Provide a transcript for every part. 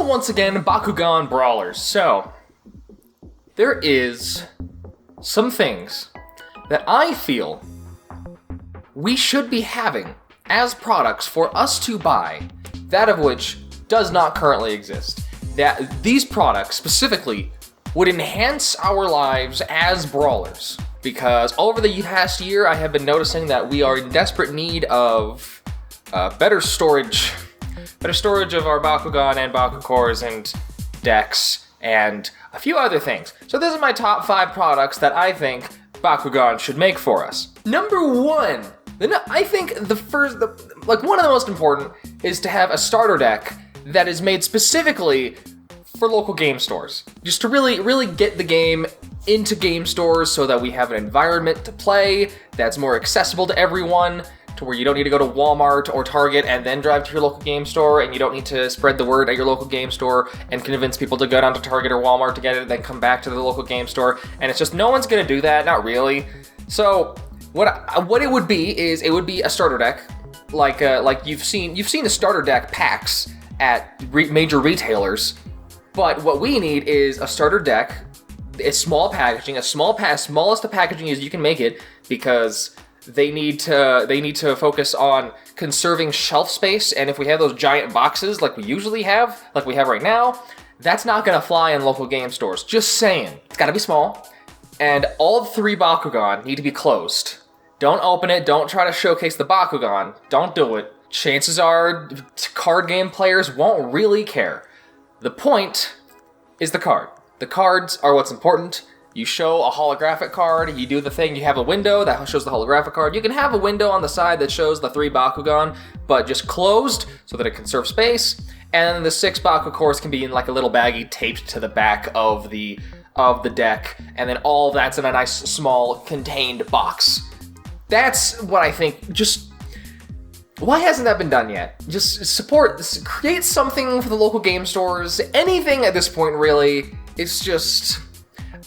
once again, Bakugan Brawlers. So, there is some things that I feel we should be having as products for us to buy, that of which does not currently exist. That these products specifically would enhance our lives as brawlers. Because over the past year, I have been noticing that we are in desperate need of better storage of our Bakugan and Bakukors and decks and a few other things. So this is my top 5 products that I think Bakugan should make for us. Number 1, I think one of the most important is to have a starter deck that is made specifically for local game stores. Just to really get the game into game stores so that we have an environment to play that's more accessible to everyone, to where you don't need to go to Walmart or Target and then drive to your local game store, and you don't need to spread the word at your local game store and convince people to go down to Target or Walmart to get it and then come back to the local game store. And it's just, no one's gonna do that, not really. So what it would be is, it would be a starter deck, like you've seen the starter deck packs at major retailers. But what we need is a starter deck, a small packaging, smallest of packaging as you can make it, because they need to focus on conserving shelf space. And if we have those giant boxes like we usually have, like we have right now, that's not gonna fly in local game stores. Just saying. It's gotta be small. And all 3 Bakugan need to be closed. Don't open it, don't try to showcase the Bakugan. Don't do it. Chances are card game players won't really care. The point is the card. The cards are what's important. You show a holographic card, you do the thing, you have a window that shows the holographic card. You can have a window on the side that shows the 3 Bakugan, but just closed so that it can serve space. And then the 6 Bakukors can be in like a little baggie taped to the back of the deck, and then all that's in a nice small contained box. That's what I think. Just, why hasn't that been done yet? Just create something for the local game stores. Anything at this point, really. It's just,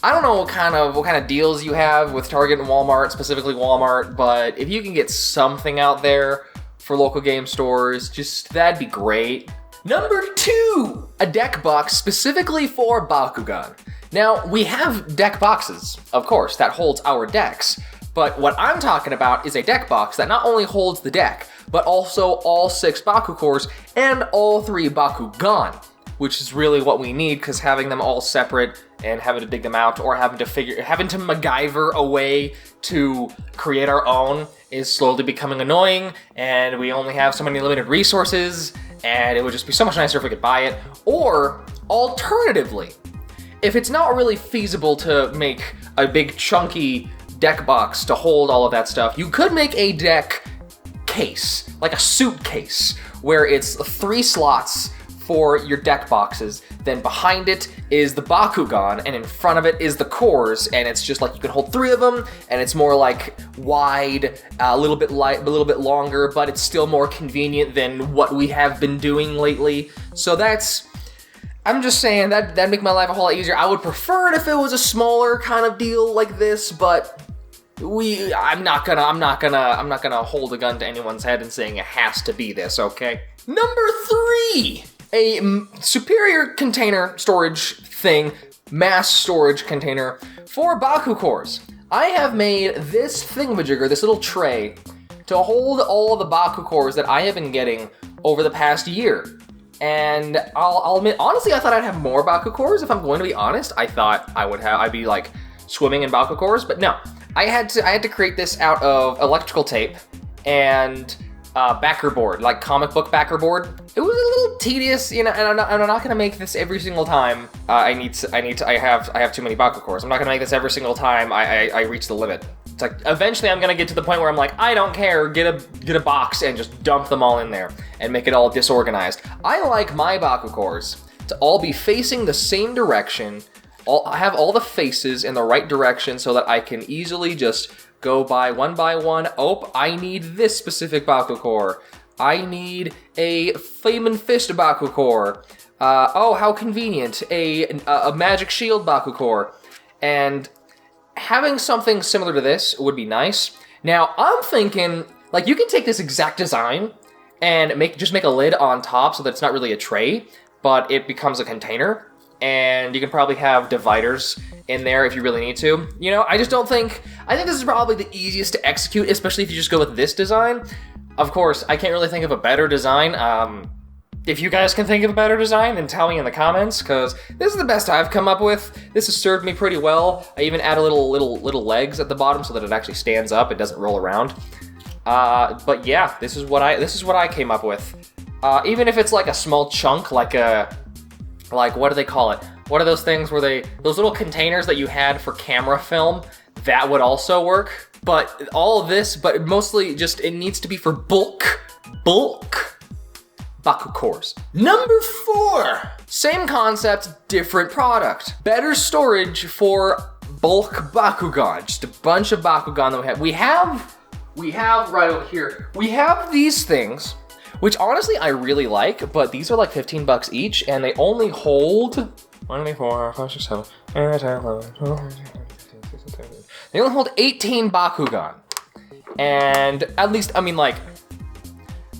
I don't know what kind of deals you have with Target and Walmart, specifically Walmart, but if you can get something out there for local game stores, that'd be great. Number 2, a deck box specifically for Bakugan. Now, we have deck boxes, of course, that holds our decks, but what I'm talking about is a deck box that not only holds the deck, but also all 6 Bakukors and all 3 Bakugan, which is really what we need, because having them all separate and having to dig them out, or having to MacGyver a way to create our own is slowly becoming annoying, and we only have so many limited resources, and it would just be so much nicer if we could buy it. Or, alternatively, if it's not really feasible to make a big chunky deck box to hold all of that stuff, you could make a deck case, like a suitcase, where it's 3 slots for your deck boxes, then behind it is the Bakugan, and in front of it is the cores, and it's just like you can hold 3 of them, and it's more like wide, a little bit light, a little bit longer, but it's still more convenient than what we have been doing lately. So I'm just saying that'd make my life a whole lot easier. I would prefer it if it was a smaller kind of deal like this, but I'm not gonna hold a gun to anyone's head and saying it has to be this, okay? Number 3, a superior container storage thing, mass storage container for Bakukors. I have made this thingamajigger, this little tray, to hold all of the Bakukors that I have been getting over the past year. And I'll admit, honestly, I thought I'd have more Bakukors. If I'm going to be honest, I thought I'd be like swimming in Bakukors, but no. I had to create this out of electrical tape and backer board, like comic book backer board. It was a little tedious, and I'm not gonna make this every single time. I have too many Bakukors. I'm not gonna make this every single time I reach the limit. It's like, eventually I'm gonna get to the point where I'm like, I don't care, get a box and just dump them all in there and make it all disorganized. I like my Bakukors to all be facing the same direction. I have all the faces in the right direction so that I can easily just go by one. Oh, I need this specific Bakukor. I need a Flamin' Fist Bakukor. Oh, how convenient. A Magic Shield Bakukor. And having something similar to this would be nice. Now, I'm thinking, like, you can take this exact design and just make a lid on top so that it's not really a tray. but it becomes a container, and you can probably have dividers in there if you really need to. You know, I think this is probably the easiest to execute, especially if you just go with this design. Of course, I can't really think of a better design. If you guys can think of a better design, then tell me in the comments, because this is the best I've come up with. This has served me pretty well. I even add a little legs at the bottom so that it actually stands up. It doesn't roll around. But yeah, this is what I came up with. Even if it's like a small chunk, like what do they call it? What are those things where those little containers that you had for camera film? That would also work. But all of this, but mostly just, it needs to be for bulk Baku cores. Number 4, same concept, different product. Better storage for bulk Bakugan. Just a bunch of Bakugan that we have. We have right over here. We have these things, which honestly I really like, but these are like $15 each, and they only hold 1, 4, 5, 6, 7, 8, 9, 10, 11, 12, 13, they only hold 18 Bakugan. And at least, I mean, like,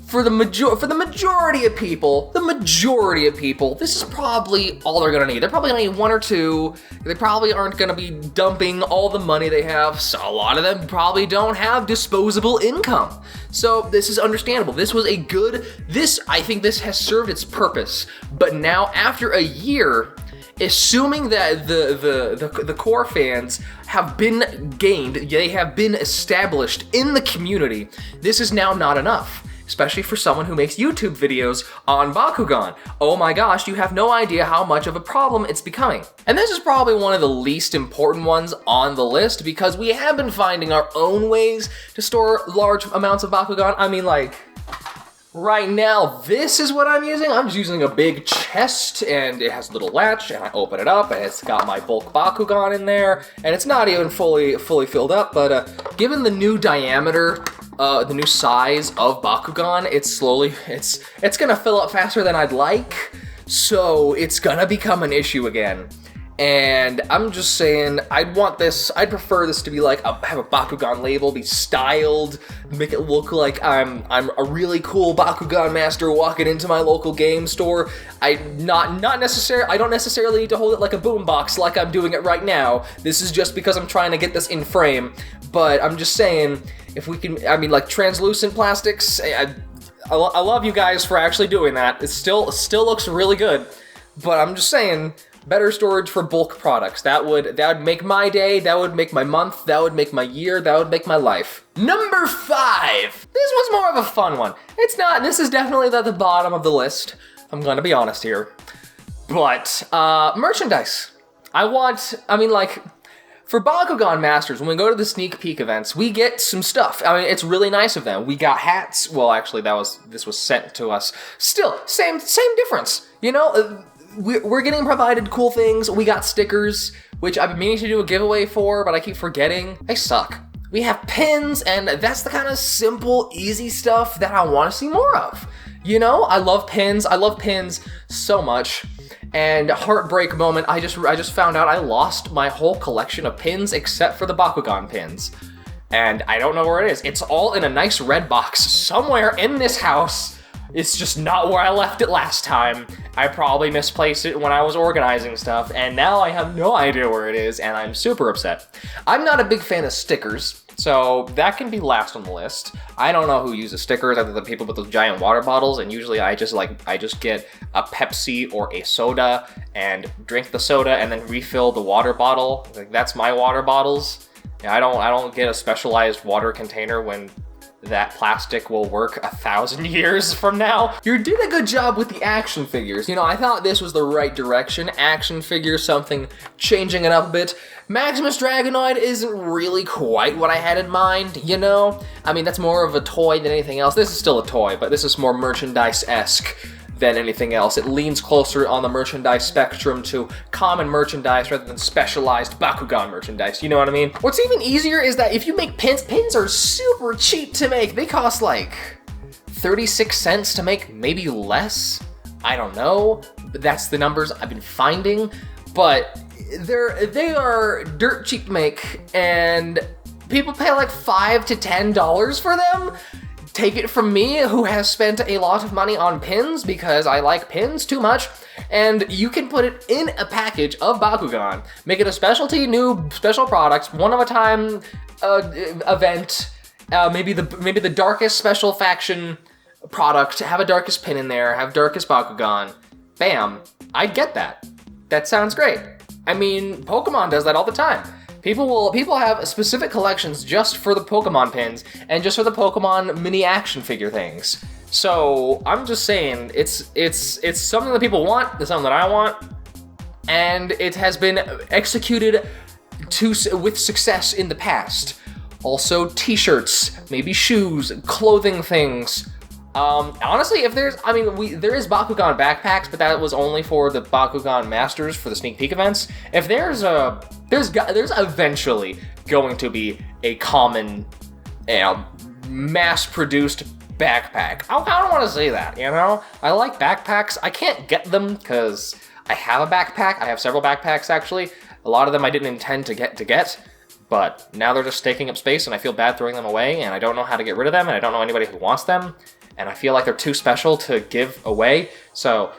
for the majority of people, this is probably all they're gonna need. They're probably gonna need 1 or 2. They probably aren't gonna be dumping all the money they have. So a lot of them probably don't have disposable income. So this is understandable. I think this has served its purpose. But now, after a year, assuming that the core fans have been gained, they have been established in the community, this is now not enough. Especially for someone who makes YouTube videos on Bakugan. Oh my gosh, you have no idea how much of a problem it's becoming. And this is probably one of the least important ones on the list, because we have been finding our own ways to store large amounts of Bakugan. I mean, like, right now, this is what I'm using. I'm just using a big chest, and it has a little latch, and I open it up, and it's got my bulk Bakugan in there, and it's not even fully filled up, but given the new diameter, the new size of Bakugan, it's gonna fill up faster than I'd like, so it's gonna become an issue again. And I'm just saying, I'd prefer this to be like, have a Bakugan label, be styled, make it look like I'm a really cool Bakugan master walking into my local game store. I don't necessarily need to hold it like a boombox like I'm doing it right now. This is just because I'm trying to get this in frame. But I'm just saying, if we can, I mean, like translucent plastics, I love you guys for actually doing that. It still looks really good, but I'm just saying, better storage for bulk products. That would make my day, that would make my month, that would make my year, that would make my life. Number 5. This one's more of a fun one. This is definitely at the bottom of the list. I'm gonna be honest here. But, merchandise. For Bakugan Masters, when we go to the sneak peek events, we get some stuff. I mean, it's really nice of them. We got hats. Well, actually, this was sent to us. Still, same difference. You know, we're getting provided cool things. We got stickers, which I've been meaning to do a giveaway for, but I keep forgetting. I suck. We have pins, and that's the kind of simple, easy stuff that I want to see more of. You know, I love pins. I love pins so much. And heartbreak moment, I just found out I lost my whole collection of pins except for the Bakugan pins. And I don't know where it is. It's all in a nice red box somewhere in this house. It's just not where I left it last time. I probably misplaced it when I was organizing stuff, and now I have no idea where it is, and I'm super upset. I'm not a big fan of stickers, so that can be last on the list. I don't know who uses stickers other than people with those giant water bottles, and usually I just get a Pepsi or a soda and drink the soda and then refill the water bottle. Like, that's my water bottles. I don't get a specialized water container when that plastic will work 1,000 years from now. You did a good job with the action figures. You know, I thought this was the right direction. Action figures, something changing it up a bit. Maximus Dragonoid isn't really quite what I had in mind, you know? I mean, that's more of a toy than anything else. This is still a toy, but this is more merchandise-esque than anything else. It leans closer on the merchandise spectrum to common merchandise rather than specialized Bakugan merchandise, you know what I mean? What's even easier is that if you make pins are super cheap to make. They cost like 36 cents to make, maybe less. I don't know, but that's the numbers I've been finding. But they are dirt cheap to make, and people pay like $5 to $10 for them. take it from me, who has spent a lot of money on pins because I like pins too much, and you can put it in a package of Bakugan, make it a specialty new special product, one of a time event, maybe the darkest special faction product, have a darkest pin in there, have darkest Bakugan. Bam, I'd get that. That sounds great. I mean, Pokemon does that all the time. People have specific collections just for the Pokemon pins and just for the Pokemon mini action figure things. So I'm just saying, it's something that people want, it's something that I want, and it has been executed with success in the past. Also, t-shirts, maybe shoes, clothing things. Honestly, there is Bakugan backpacks, but that was only for the Bakugan Masters for the sneak peek events. If there's eventually going to be a common, mass-produced backpack. I don't want to say that, you know? I like backpacks. I can't get them because I have a backpack. I have several backpacks, actually. A lot of them I didn't intend to get, but now they're just taking up space, and I feel bad throwing them away, and I don't know how to get rid of them, and I don't know anybody who wants them. And I feel like they're too special to give away, so,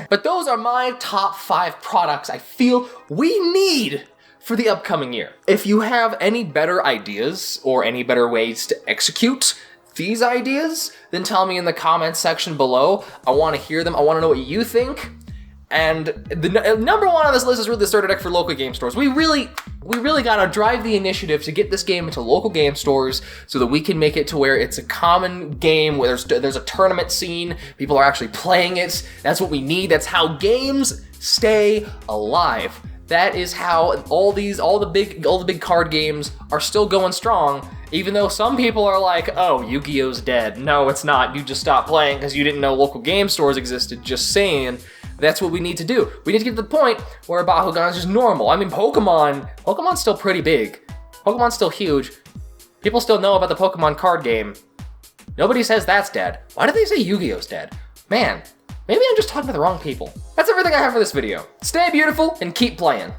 But those are my top 5 products I feel we need for the upcoming year. If you have any better ideas, or any better ways to execute these ideas, then tell me in the comments section below. I want to hear them, I want to know what you think. And the number 1 on this list is really the starter deck for local game stores. We really gotta drive the initiative to get this game into local game stores so that we can make it to where it's a common game, where there's a tournament scene, people are actually playing it. That's what we need. That's how games stay alive. That is how all the big card games are still going strong, even though some people are like, oh, Yu-Gi-Oh's dead. No, it's not. You just stopped playing because you didn't know local game stores existed. Just saying. That's what we need to do. We need to get to the point where Bakugan is just normal. I mean, Pokemon's still pretty big. Pokemon's still huge. People still know about the Pokemon card game. Nobody says that's dead. Why do they say Yu-Gi-Oh's dead? Man, maybe I'm just talking to the wrong people. That's everything I have for this video. Stay beautiful and keep playing.